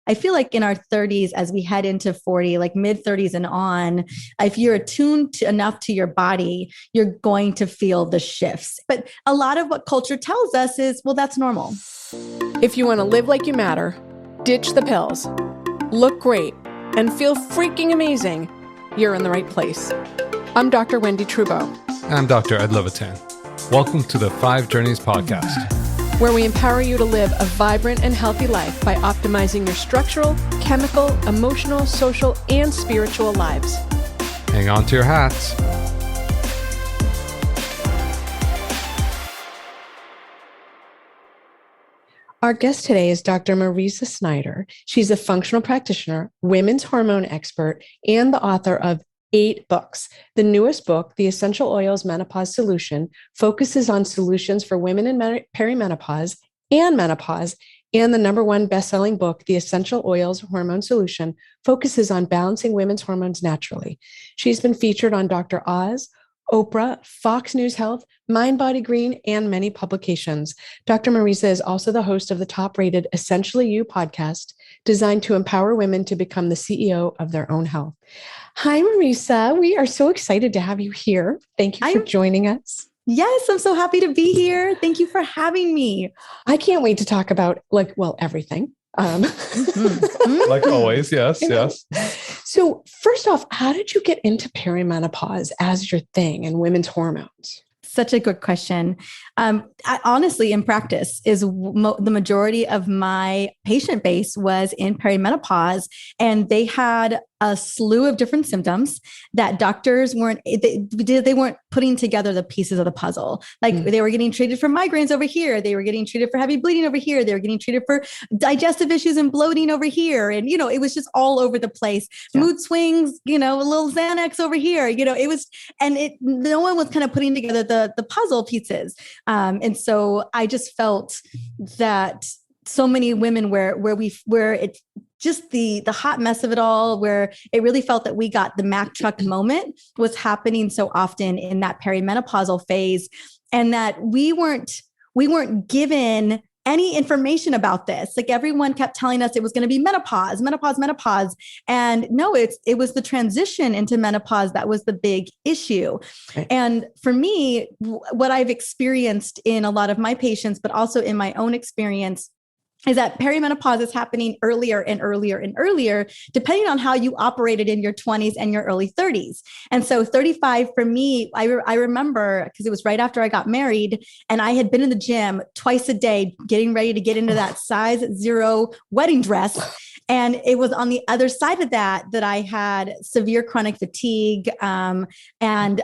I feel like in our 30s, as we head into 40, like mid 30s and on, if you're attuned enough to your body, you're going to feel the shifts. But a lot of what culture tells us is, well, that's normal. If you want to live like you matter, ditch the pills, look great, and feel freaking amazing, you're in the right place. I'm Dr. Wendy Trudeau. I'm Dr. Ed Levitan. Welcome to the 5 Journeys podcast, where we empower you to live a vibrant and healthy life by optimizing your structural, chemical, emotional, social, and spiritual lives. Hang on to your hats. Our guest today is Dr. Mariza Snyder. She's a functional practitioner, women's hormone expert, and the author of 8 books. The newest book, The Essential Oils Menopause Solution, focuses on solutions for women in perimenopause and menopause. And the #1 best-selling book, The Essential Oils Hormone Solution, focuses on balancing women's hormones naturally. She's been featured on Dr. Oz, Oprah, Fox News Health, Mind Body Green, and many publications. Dr. Mariza is also the host of the top-rated Essentially You podcast, designed to empower women to become the CEO of their own health. Hi, Mariza. We are so excited to have you here. Thank you for joining us. Yes, I'm so happy to be here. Thank you for having me. I can't wait to talk about everything. Like always, yes. So first off, how did you get into perimenopause as your thing and women's hormones? Such a good question. Honestly, in practice, the majority of my patient base was in perimenopause, and they had a slew of different symptoms that doctors weren't putting together the pieces of the puzzle. Like they were getting treated for migraines over here. They were getting treated for heavy bleeding over here. They were getting treated for digestive issues and bloating over here. And, it was just all over the place. Yeah. Mood swings, a little Xanax over here, no one was kind of putting together the puzzle pieces. And so I just felt that so many women where it's just the hot mess of it all, where it really felt that we got the Mack truck moment was happening so often in that perimenopausal phase, and that we weren't given any information about this. Like everyone kept telling us it was going to be menopause. And no, it was the transition into menopause that was the big issue. Okay. And for me, what I've experienced in a lot of my patients, but also in my own experience, is that perimenopause is happening earlier and earlier and earlier, depending on how you operated in your 20s and your early 30s. And so 35 for me, I remember, because it was right after I got married, and I had been in the gym twice a day, getting ready to get into that size 0 wedding dress. And it was on the other side of that I had severe chronic fatigue. And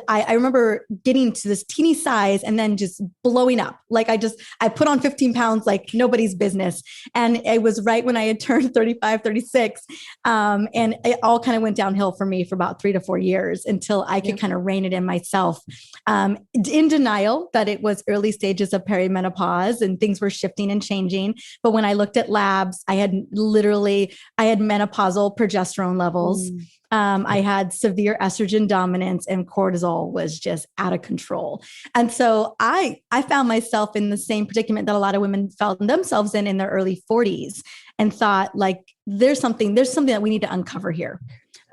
I remember getting to this teeny size and then just blowing up. Like I put on 15 pounds like nobody's business. And it was right when I had turned 35, 36. And it all kind of went downhill for me for about 3 to 4 years until I could kind of rein it in myself, in denial that it was early stages of perimenopause and things were shifting and changing. But when I looked at labs, I had menopausal progesterone levels. I had severe estrogen dominance, and cortisol was just out of control. And so I found myself in the same predicament that a lot of women felt themselves in their early 40s, and thought like, there's something that we need to uncover here.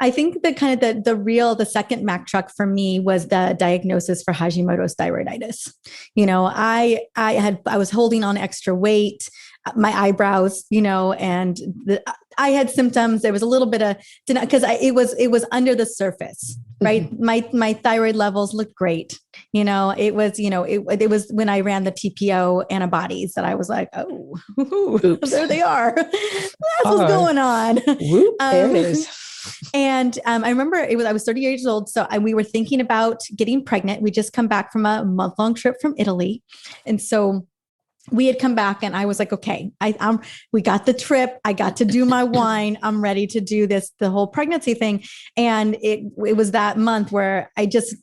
I think that kind of the second Mack truck for me was the diagnosis for Hashimoto's thyroiditis. I was holding on extra weight, my eyebrows, and I had symptoms. There was a little bit of, because it was under the surface, right? Mm-hmm. My thyroid levels looked great. It was when I ran the TPO antibodies that I was like, oh, there they are. That's what's going on. There it is. And I remember I was 30 years old. So we were thinking about getting pregnant. We just come back from a month-long trip from Italy. And so we had come back and I was like, okay, we got the trip. I got to do my wine. I'm ready to do the whole pregnancy thing. And it was that month where I just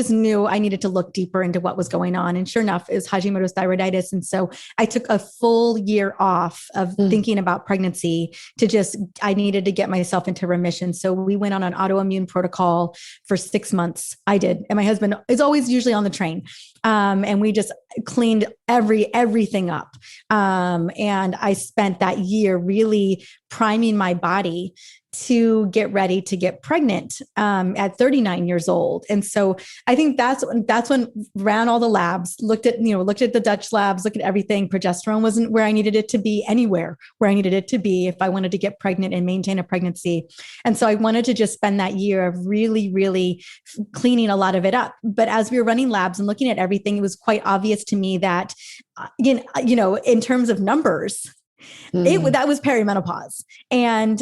knew I needed to look deeper into what was going on. And sure enough, it was Hashimoto's thyroiditis. And so I took a full year off of thinking about pregnancy I needed to get myself into remission. So we went on an autoimmune protocol for 6 months. I did. And my husband is always usually on the train. And we just cleaned every everything up. And I spent that year really priming my body to get ready to get pregnant at 39 years old. And so I think that's when ran all the labs, looked at the Dutch labs, looked at everything. Progesterone wasn't where I needed it to be anywhere where I needed it to be if I wanted to get pregnant and maintain a pregnancy. And so I wanted to just spend that year of really, really cleaning a lot of it up. But as we were running labs and looking at everything, it was quite obvious to me that, in terms of numbers, that was perimenopause. And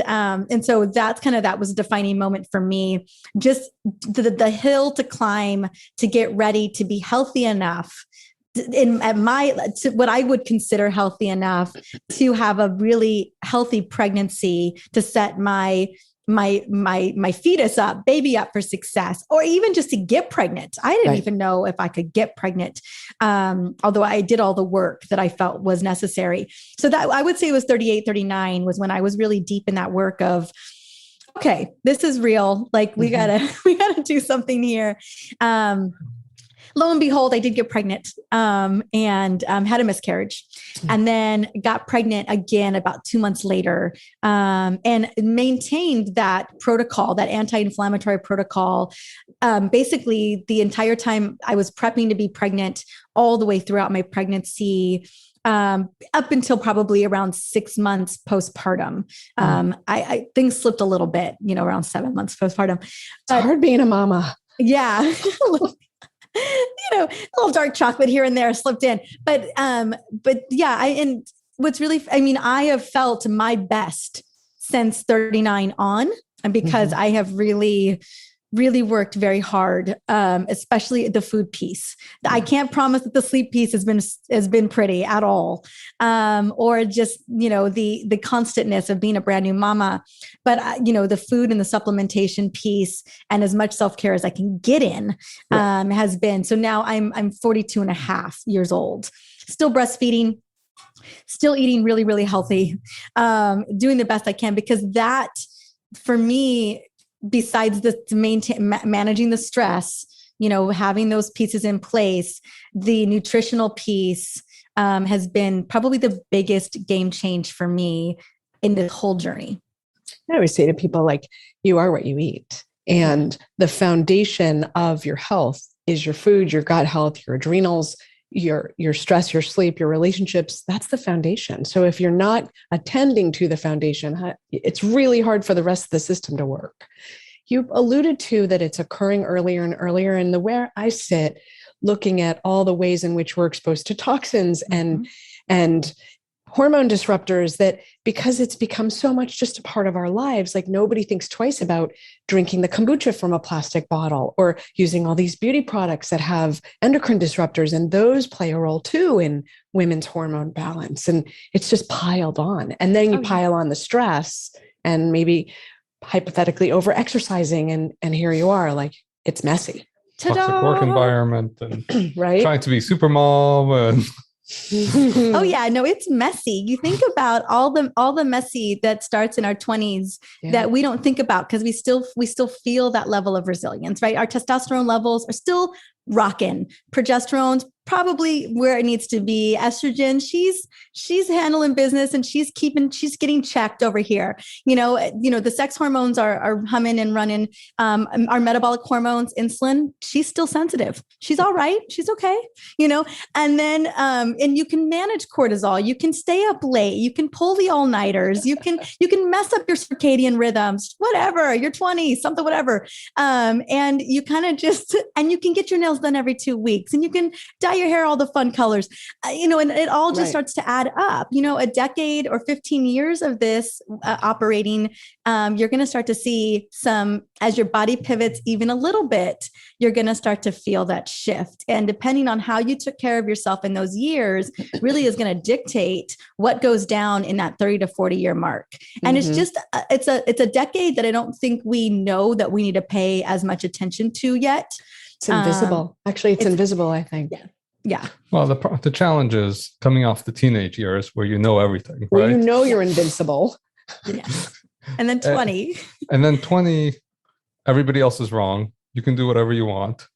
so that was a defining moment for me. Just the hill to climb to get ready to be healthy enough to what I would consider healthy enough to have a really healthy pregnancy, to set my fetus up, baby up for success, or even just to get pregnant. I didn't even know if I could get pregnant. Although I did all the work that I felt was necessary. So that I would say it was 38, 39 was when I was really deep in that work of, okay, this is real. Like we gotta do something here. Lo and behold, I did get pregnant and had a miscarriage, and then got pregnant again about 2 months later, and maintained that protocol, that anti-inflammatory protocol, basically the entire time I was prepping to be pregnant, all the way throughout my pregnancy, up until probably around 6 months postpartum. I things slipped a little bit, around 7 months postpartum. It's hard being a mama. Yeah. A little dark chocolate here and there slipped in, but yeah, and what's really, I have felt my best since 39 on, and because I have really, really worked very hard, especially the food piece. I can't promise that the sleep piece has been pretty at all, or just the constantness of being a brand new mama. But the food and the supplementation piece, and as much self-care as I can get in, has been. So now I'm 42 and a half years old, still breastfeeding, still eating really, really healthy, doing the best I can, because that for me, besides managing the stress, having those pieces in place, the nutritional piece has been probably the biggest game change for me in this whole journey. I always say to people, like, you are what you eat. And the foundation of your health is your food, your gut health, your adrenals, your stress, your sleep, your relationships. That's the foundation. So if you're not attending to the foundation, it's really hard for the rest of the system to work. You alluded to that it's occurring earlier and earlier. And where I sit, looking at all the ways in which we're exposed to toxins and hormone disruptors, that because it's become so much just a part of our lives, like nobody thinks twice about drinking the kombucha from a plastic bottle, or using all these beauty products that have endocrine disruptors. And those play a role too in women's hormone balance. And it's just piled on. And then you pile on the stress and maybe hypothetically over exercising. And here you are, like, it's messy. Toxic work environment and right? Trying to be super mom and Oh yeah, no, it's messy. You think about all the messy that starts in our 20s that we don't think about, because we still feel that level of resilience, right? Our testosterone levels are still rocking. Progesterone's probably where it needs to be. Estrogen, she's handling business, and she's getting checked over here. The sex hormones are humming and running. Our metabolic hormones, insulin, she's still sensitive. She's all right. She's okay. And then, and you can manage cortisol. You can stay up late. You can pull the all-nighters. You can mess up your circadian rhythms, whatever, your 20s, something, whatever. And you kind of and you can get your nails done every 2 weeks, and you can dye your hair all the fun colors, and it all just starts to add up. A decade or 15 years of this operating, you're going to start to see as your body pivots even a little bit, you're going to start to feel that shift. And depending on how you took care of yourself in those years, really is going to dictate what goes down in that 30 to 40 year mark. And it's just, it's a decade that I don't think we know that we need to pay as much attention to yet. It's invisible. Actually, it's invisible, I think. Yeah. Well, the challenge is coming off the teenage years where you know everything, right? Well, you're invincible. Yeah. And then 20. And then 20, everybody else is wrong. You can do whatever you want.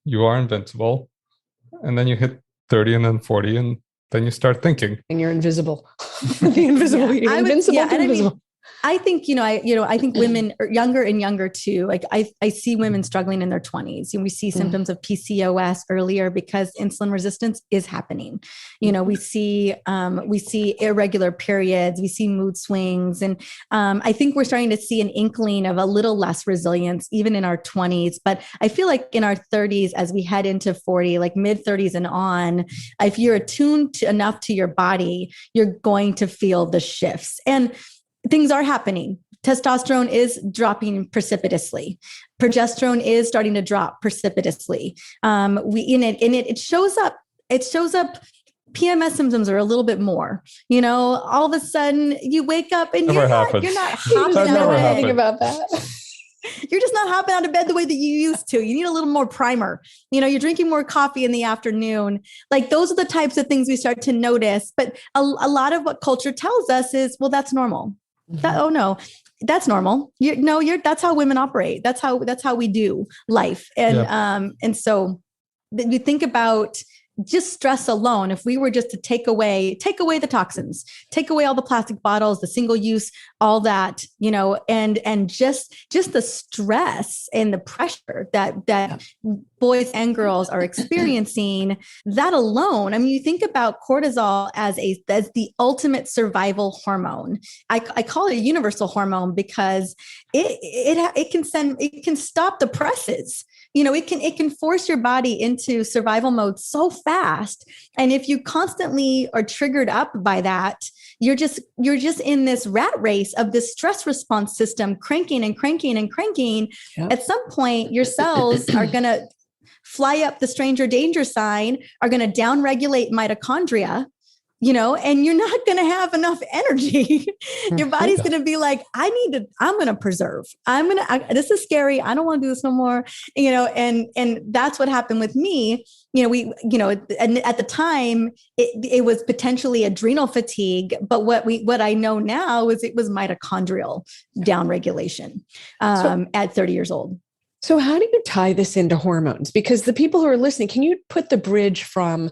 You are invincible. And then you hit 30 and then 40 and Then you start thinking. And you're invisible. The invisible, Yeah, invincible, yeah, and invisible. I think, I think women are younger and younger too. Like I see women struggling in their 20s, and we see symptoms of PCOS earlier because insulin resistance is happening. We see irregular periods, we see mood swings. And I think we're starting to see an inkling of a little less resilience even in our 20s. But I feel like in our 30s, as we head into 40, like mid 30s and on, if you're attuned enough to your body, you're going to feel the shifts. And things are happening. Testosterone is dropping precipitously. Progesterone is starting to drop precipitously. It shows up. It shows up. PMS symptoms are a little bit more. All of a sudden you wake up and you're not hopping out of bed. About that. You're just not hopping out of bed the way that you used to. You need a little more primer. You're drinking more coffee in the afternoon. Like those are the types of things we start to notice. But a lot of what culture tells us is, well, that's normal. Oh no, that's normal. That's how women operate. That's how we do life. And so you think about just stress alone. If we were just to take away the toxins, take away all the plastic bottles, the single use, all that, and just the stress and the pressure that boys and girls are experiencing, that alone. I mean, you think about cortisol as the ultimate survival hormone. I call it a universal hormone because it can stop the presses. It can force your body into survival mode so fast. And if you constantly are triggered up by that, you're just in this rat race of this stress response system cranking and cranking and cranking. Yep. At some point, your cells are going to fly up the stranger danger sign, are going to downregulate mitochondria, and you're not going to have enough energy. Your body's going to be like, I'm going to preserve. This is scary. I don't want to do this no more. And that's what happened with me. And at the time it was potentially adrenal fatigue, but what I know now is it was mitochondrial downregulation at 30 years old. So how do you tie this into hormones? Because the people who are listening, can you put the bridge from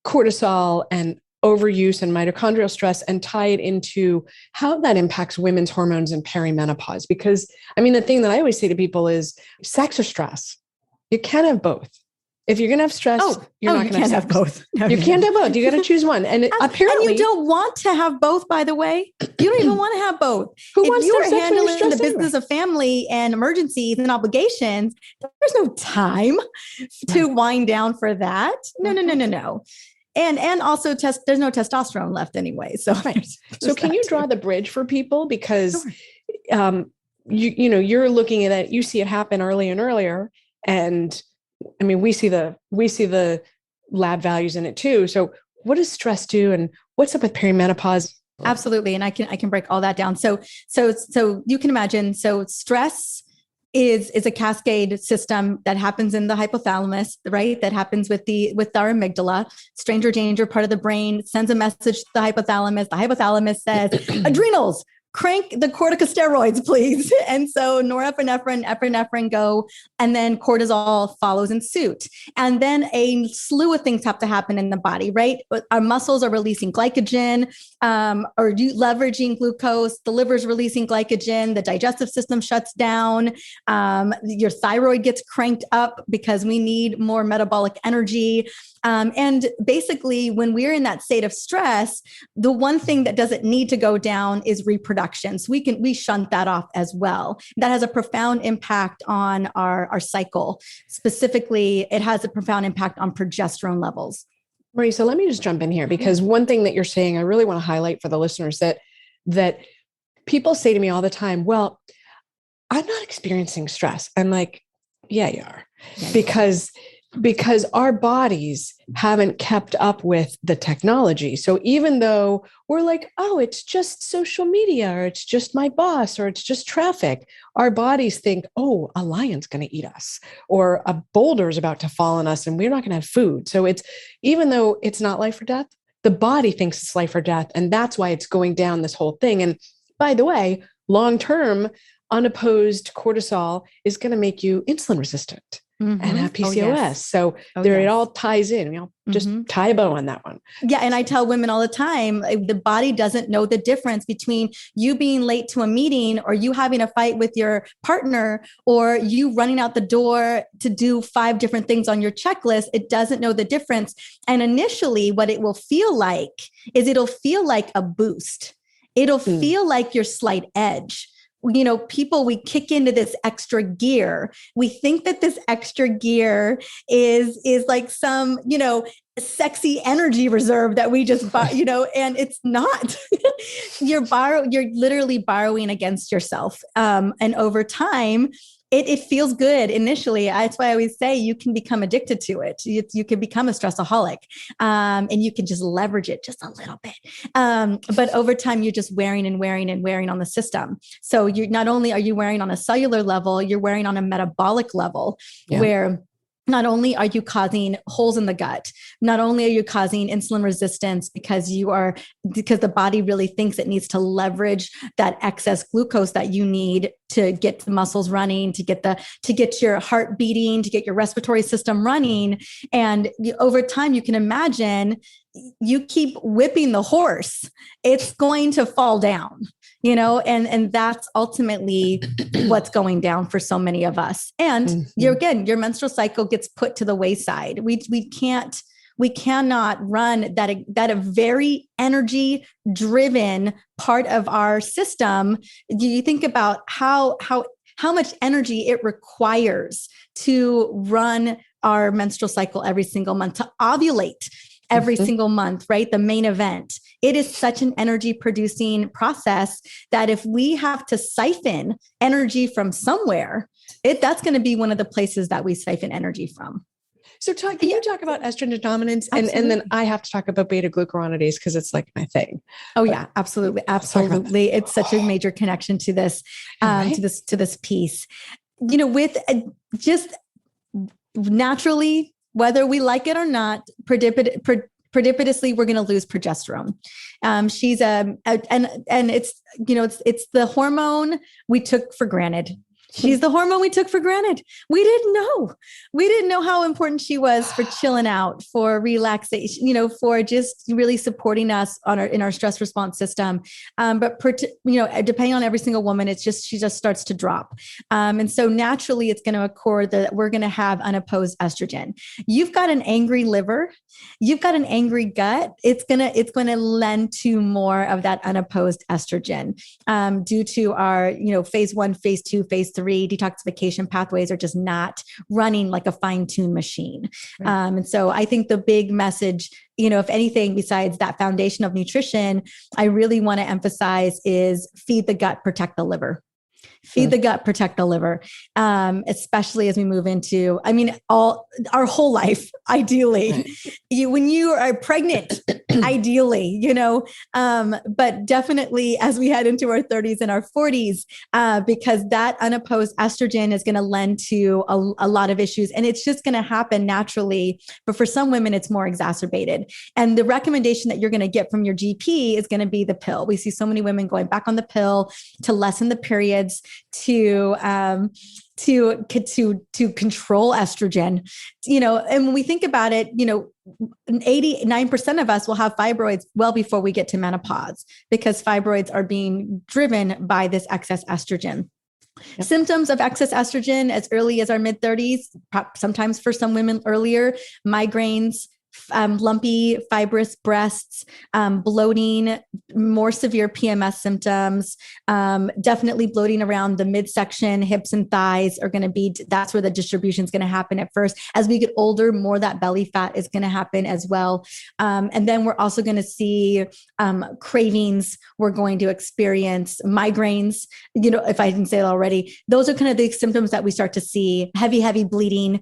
cortisol and overuse and mitochondrial stress and tie it into how that impacts women's hormones in perimenopause? Because the thing that I always say to people is sex or stress. You can't have both. If you're going to have stress, you're not going to have both. No, you can't have both. You got to choose one. And apparently, and you don't want to have both, by the way. You don't even want to have both. Who wants if you to are handling the business of family and emergencies and obligations, there's no time to wind down for that. No. And also there's no testosterone left anyway. So, so can you draw the bridge for people? Because, you're looking at it, you see it happen earlier and earlier. And we see the lab values in it too. So what does stress do? And what's up with perimenopause? Absolutely. And I can break all that down. So you can imagine, stress is a cascade system that happens in the hypothalamus, right? That happens with our amygdala. Stranger danger part of the brain sends a message to the hypothalamus. The hypothalamus says, adrenals, crank the corticosteroids, please. And so norepinephrine, epinephrine go, and then cortisol follows in suit. And then a slew of things have to happen in the body, right? Our muscles are releasing glycogen, or leveraging glucose. The liver's releasing glycogen. The digestive system shuts down. Your thyroid gets cranked up because we need more metabolic energy. And basically, when we're in that state of stress, the one thing that doesn't need to go down is reproduction. So we shunt that off as well. That has a profound impact on our cycle. Specifically, it has a profound impact on progesterone levels. Mariza, let me just jump in here, because one thing that you're saying, I really want to highlight for the listeners that people say to me all the time, well, I'm not experiencing stress. I'm like, yeah, you are. Because our bodies haven't kept up with the technology. So even though we're like, oh, it's just social media, or it's just my boss, or it's just traffic, our bodies think, oh, a lion's going to eat us, or a boulder is about to fall on us and we're not going to have food. So even though it's not life or death, the body thinks it's life or death. And that's why it's going down this whole thing. And by the way, long-term, unopposed cortisol is going to make you insulin resistant. and have Oh, PCOS. yes. So Oh, there it yes. all ties in. Just tie a bow on that one. Yeah. And I tell women all the time, the body doesn't know the difference between you being late to a meeting or you having a fight with your partner or you running out the door to do 5 different things on your checklist. It doesn't know the difference. And initially, what it will feel like is it'll feel like a boost. It'll feel like your slight edge. People, we kick into this extra gear. We think that this extra gear is like some, sexy energy reserve that we just buy, and it's not. You're literally borrowing against yourself. And over time, it feels good initially. That's why I always say you can become addicted to it. You can become a stressaholic, and you can just leverage it just a little bit. But over time, you're just wearing and wearing and wearing on the system. So you're not only are you wearing on a cellular level, you're wearing on a metabolic level where not only are you causing holes in the gut, not only are you causing insulin resistance because the body really thinks it needs to leverage that excess glucose that you need to get the muscles running, to get your heart beating, to get your respiratory system running. And over time, you can imagine you keep whipping the horse, it's going to fall down. And that's ultimately what's going down for so many of us. And your menstrual cycle gets put to the wayside. We cannot run that a very energy driven part of our system. You think about how much energy it requires to run our menstrual cycle every single month, to ovulate every single month, right? The main event. It is such an energy producing process that if we have to siphon energy from somewhere, that's going to be one of the places that we siphon energy from. So can you talk about estrogen dominance? And then I have to talk about beta glucuronidase because it's like my thing. Oh, yeah, absolutely. Absolutely. It's such a major connection to this, to this piece, with just naturally, whether we like it or not, precipitously, we're going to lose progesterone. She's and it's the hormone we took for granted. She's the hormone we took for granted. We didn't know how important she was for chilling out, for relaxation, for just really supporting us in our stress response system. But depending on every single woman, she just starts to drop. And so naturally it's going to occur that we're going to have unopposed estrogen. You've got an angry liver, you've got an angry gut. It's going to lend to more of that unopposed estrogen, due to our, phase 1, phase 2, phase 3 detoxification pathways are just not running like a fine-tuned machine. Right. And so I think the big message, if anything, besides that foundation of nutrition, I really want to emphasize is feed the gut, protect the liver. Feed the gut, protect the liver, especially as we move into, our whole life, ideally. Right. When you are pregnant, ideally, but definitely as we head into our 30s and our 40s, because that unopposed estrogen is going to lend to a lot of issues, and it's just going to happen naturally. But for some women, it's more exacerbated. And the recommendation that you're going to get from your GP is going to be the pill. We see so many women going back on the pill to lessen the periods, to control estrogen, and when we think about it, 89% of us will have fibroids well before we get to menopause, because fibroids are being driven by this excess estrogen. Yep. Symptoms of excess estrogen as early as our mid 30s, sometimes for some women earlier: migraines, lumpy, fibrous breasts, bloating, more severe PMS symptoms, definitely bloating around the midsection, hips and thighs are going to be, that's where the distribution is going to happen at first. As we get older, more that belly fat is going to happen as well. And then we're also going to see cravings. We're going to experience migraines, if I didn't say it already. Those are kind of the symptoms that we start to see: heavy bleeding.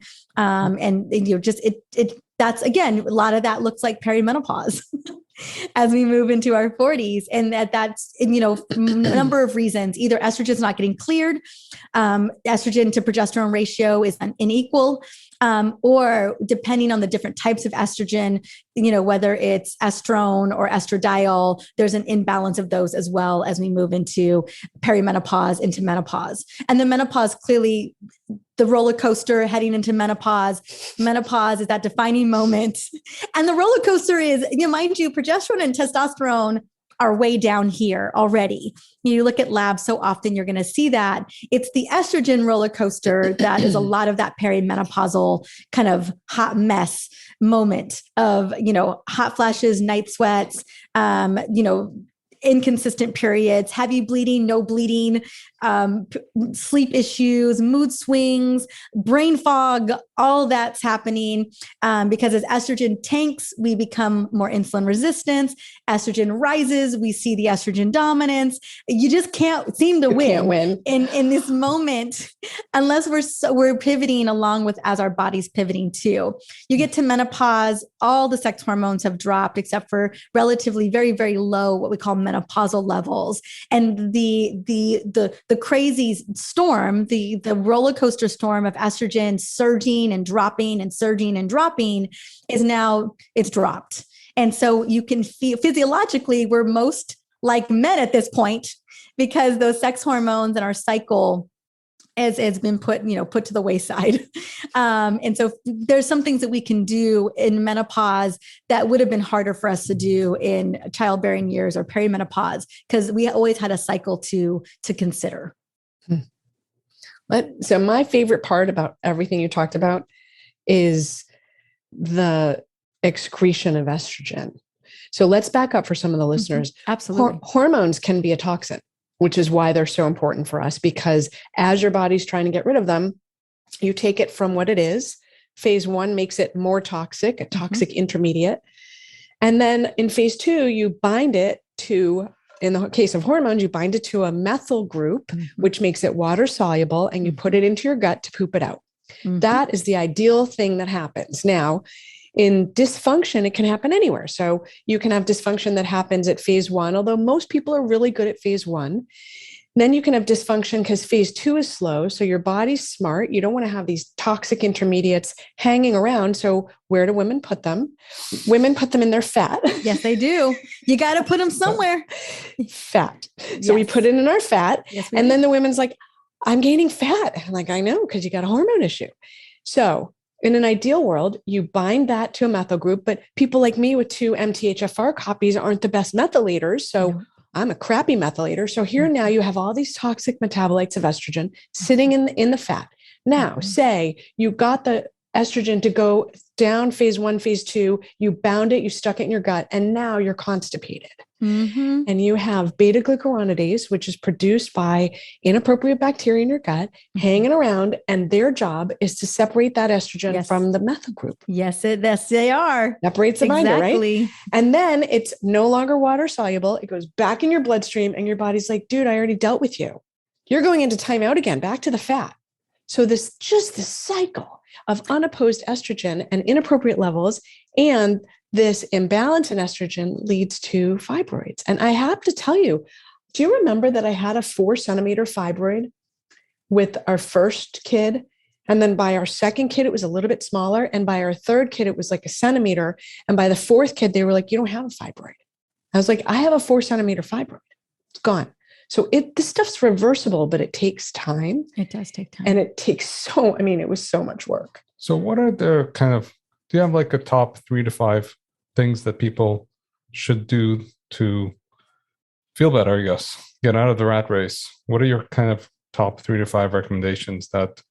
That's, again, a lot of that looks like perimenopause as we move into our 40s. And that's, a number of reasons. Either estrogen is not getting cleared, estrogen to progesterone ratio is unequal, or depending on the different types of estrogen, whether it's estrone or estradiol, there's an imbalance of those as well as we move into perimenopause, into menopause. And the menopause, clearly the roller coaster heading into menopause. Menopause is that defining moment. And the roller coaster is, mind you, progesterone and testosterone are way down here already. You look at labs so often, you're going to see that. It's the estrogen roller coaster that is a lot of that perimenopausal kind of hot mess moment of, hot flashes, night sweats, inconsistent periods, heavy bleeding, no bleeding, sleep issues, mood swings, brain fog, all that's happening because as estrogen tanks, we become more insulin resistant. Estrogen rises, we see the estrogen dominance. You just can't seem to win in this moment unless we're pivoting along with as our body's pivoting too. You get to menopause, all the sex hormones have dropped except for relatively very, very low, what we call menopausal levels. And the crazy storm, the roller coaster storm of estrogen surging and dropping and surging and dropping is now it's dropped. And so you can feel physiologically, we're most like men at this point because those sex hormones and our cycle has been put to the wayside. And so there's some things that we can do in menopause that would have been harder for us to do in childbearing years or perimenopause because we always had a cycle to consider. So my favorite part about everything you talked about is the excretion of estrogen. So let's back up for some of the listeners. Absolutely. Hormones can be a toxin, which is why they're so important for us, because as your body's trying to get rid of them, you take it from what it is. Phase 1 makes it more toxic, a toxic intermediate. And then in phase 2, you bind it to, in the case of hormones, you bind it to a methyl group, which makes it water soluble, and you put it into your gut to poop it out. That is the ideal thing that happens. Now, in dysfunction, it can happen anywhere. So you can have dysfunction that happens at phase 1, although most people are really good at phase 1. Then you can have dysfunction because phase 2 is slow. So your body's smart. You don't want to have these toxic intermediates hanging around. So where do women put them? Women put them in their fat. Yes, they do. You got to put them somewhere. Fat. So we put it in our fat. Yes, and then the women's like, I'm gaining fat. I'm like, I know, because you got a hormone issue. So in an ideal world, you bind that to a methyl group, but people like me with 2 MTHFR copies aren't the best methylators. So I'm a crappy methylator. So here now you have all these toxic metabolites of estrogen sitting in the fat. Now, say you got the estrogen to go down phase 1, phase 2, you bound it, you stuck it in your gut, and now you're constipated. And you have beta glucuronidase, which is produced by inappropriate bacteria in your gut, hanging around, and their job is to separate that estrogen from the methyl group. Yes, they are. Separates the binder, right? And then it's no longer water soluble. It goes back in your bloodstream, and your body's like, dude, I already dealt with you. You're going into timeout again, back to the fat. So this cycle of unopposed estrogen and inappropriate levels, and this imbalance in estrogen leads to fibroids. And I have to tell you, do you remember that I had a 4-centimeter fibroid with our first kid? And then by our second kid, it was a little bit smaller. And by our third kid, it was like a centimeter. And by the fourth kid, they were like, you don't have a fibroid. I was like, I have a 4-centimeter fibroid. It's gone. So this stuff's reversible, but it takes time. It does take time. And it takes it was so much work. So what are the do you have like a top 3 to 5 things that people should do to feel better, I guess, get out of the rat race? What are your kind of top 3 to 5 recommendations that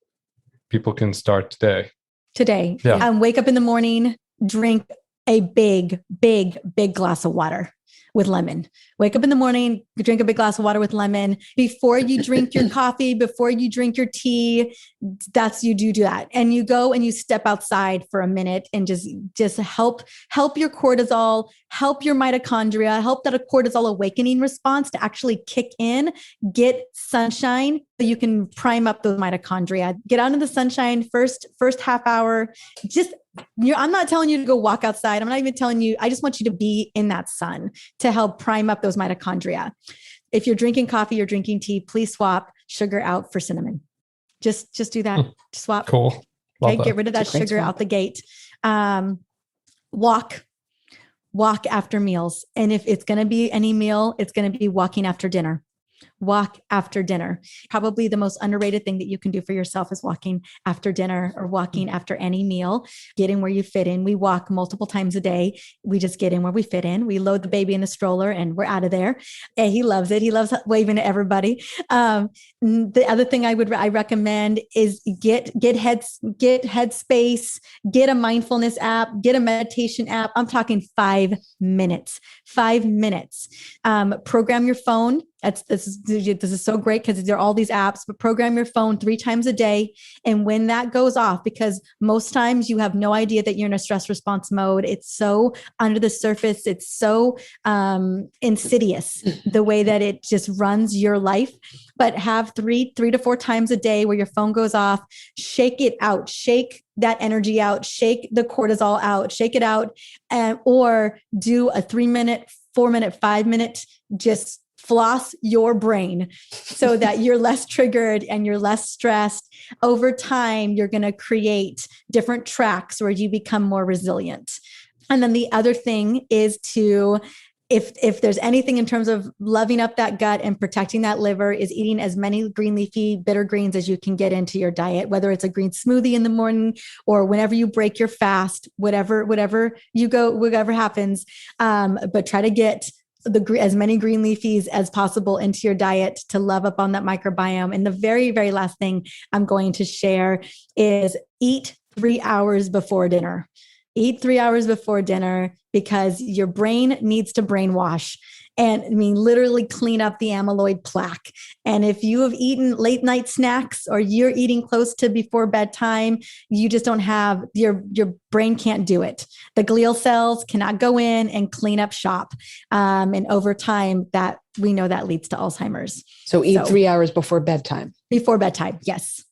people can start today? Yeah. Wake up in the morning, drink a big glass of water with lemon. Wake up in the morning, drink a big glass of water with lemon. Before you drink your coffee, before you drink your tea, you do that. And you go and you step outside for a minute and just help your cortisol, help your mitochondria, help that a cortisol awakening response to actually kick in, get sunshine so you can prime up those mitochondria. Get out in the sunshine first half hour. I'm not telling you to go walk outside. I'm not even telling you, I just want you to be in that sun to help prime up those mitochondria. If you're drinking coffee or drinking tea, please swap sugar out for cinnamon. Just do that. Just swap. Cool. Love Okay. that. Get rid of that It's a great sugar spot. out the gate. Walk after meals. And if it's going to be any meal, it's going to be walking after dinner. Walk after dinner. Probably the most underrated thing that you can do for yourself is walking after dinner or walking after any meal. Get in where you fit in. We walk multiple times a day. We just get in where we fit in. We load the baby in a stroller and we're out of there. And he loves it. He loves waving at everybody. The other thing I recommend is get Headspace, get a mindfulness app, get a meditation app. I'm talking 5 minutes. 5 minutes. Program your phone. This is so great because there are all these apps, but program your phone 3 times a day. And when that goes off, because most times you have no idea that you're in a stress response mode. It's so under the surface. It's so insidious the way that it just runs your life. But have 3 to 4 times a day where your phone goes off, shake it out, shake that energy out, shake the cortisol out, shake it out, or do a 3 minute, 4 minute, 5 minute, just floss your brain so that you're less triggered and you're less stressed. Over time, you're going to create different tracks where you become more resilient. And then the other thing is to, if there's anything in terms of loving up that gut and protecting that liver, is eating as many green leafy bitter greens as you can get into your diet, whether it's a green smoothie in the morning or whenever you break your fast, whatever you go, whatever happens. But try to get as many green leafies as possible into your diet to love up on that microbiome. And the very, very last thing I'm going to share is eat 3 hours before dinner. Eat 3 hours before dinner because your brain needs to brainwash and literally clean up the amyloid plaque. And if you have eaten late night snacks or you're eating close to before bedtime, you just don't have, your brain can't do it. The glial cells cannot go in and clean up shop. And over time that we know that leads to Alzheimer's. So eat 3 hours before bedtime. Before bedtime. Yes.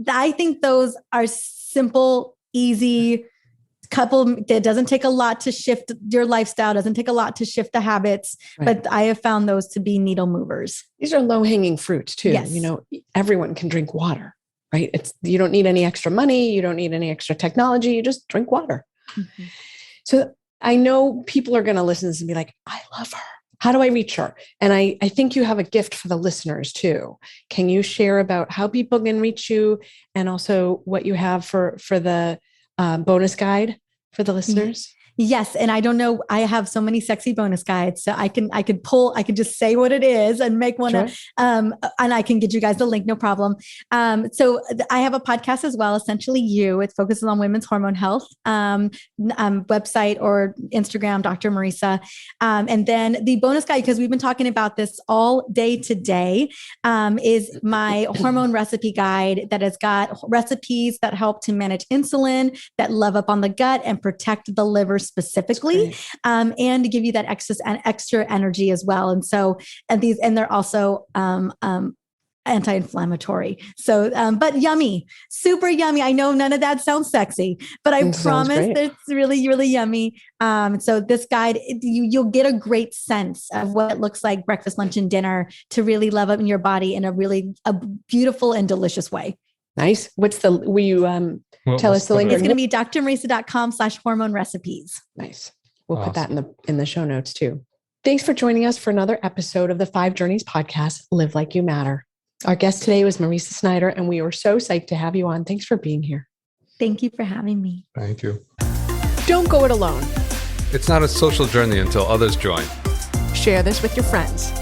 I think those are simple, easy, couple. It doesn't take a lot to shift your lifestyle, doesn't take a lot to shift the habits, right. But I have found those to be needle movers. These are low hanging fruits too. Yes. Everyone can drink water, right? You don't need any extra money. You don't need any extra technology. You just drink water. Mm-hmm. So I know people are going to listen to this and be like, I love her. How do I reach her? And I think you have a gift for the listeners too. Can you share about how people can reach you and also what you have for the bonus guide for the listeners? Yes. And I don't know, I have so many sexy bonus guides. So I could just say what it is and make one, sure. And I can get you guys the link, no problem. So I have a podcast as well, Essentially You. It focuses on women's hormone health, website or Instagram, Dr. Mariza. And then the bonus guide, because we've been talking about this all day today, is my hormone recipe guide that has got recipes that help to manage insulin, that love up on the gut and protect the liver specifically, and to give you that extra energy as well. And so, and they're also anti-inflammatory. So, but yummy, super yummy. I know none of that sounds sexy, but I promise it's really, really yummy. So this guide, you'll get a great sense of what it looks like breakfast, lunch, and dinner to really love up in your body in a beautiful and delicious way. Nice. Will you tell us the link? It's going to be drmariza.com/hormone recipes. Nice. We'll put that in the show notes too. Thanks for joining us for another episode of the 5 Journeys podcast, Live Like You Matter. Our guest today was Mariza Snyder, and we were so psyched to have you on. Thanks for being here. Thank you for having me. Thank you. Don't go it alone. It's not a social journey until others join. Share this with your friends.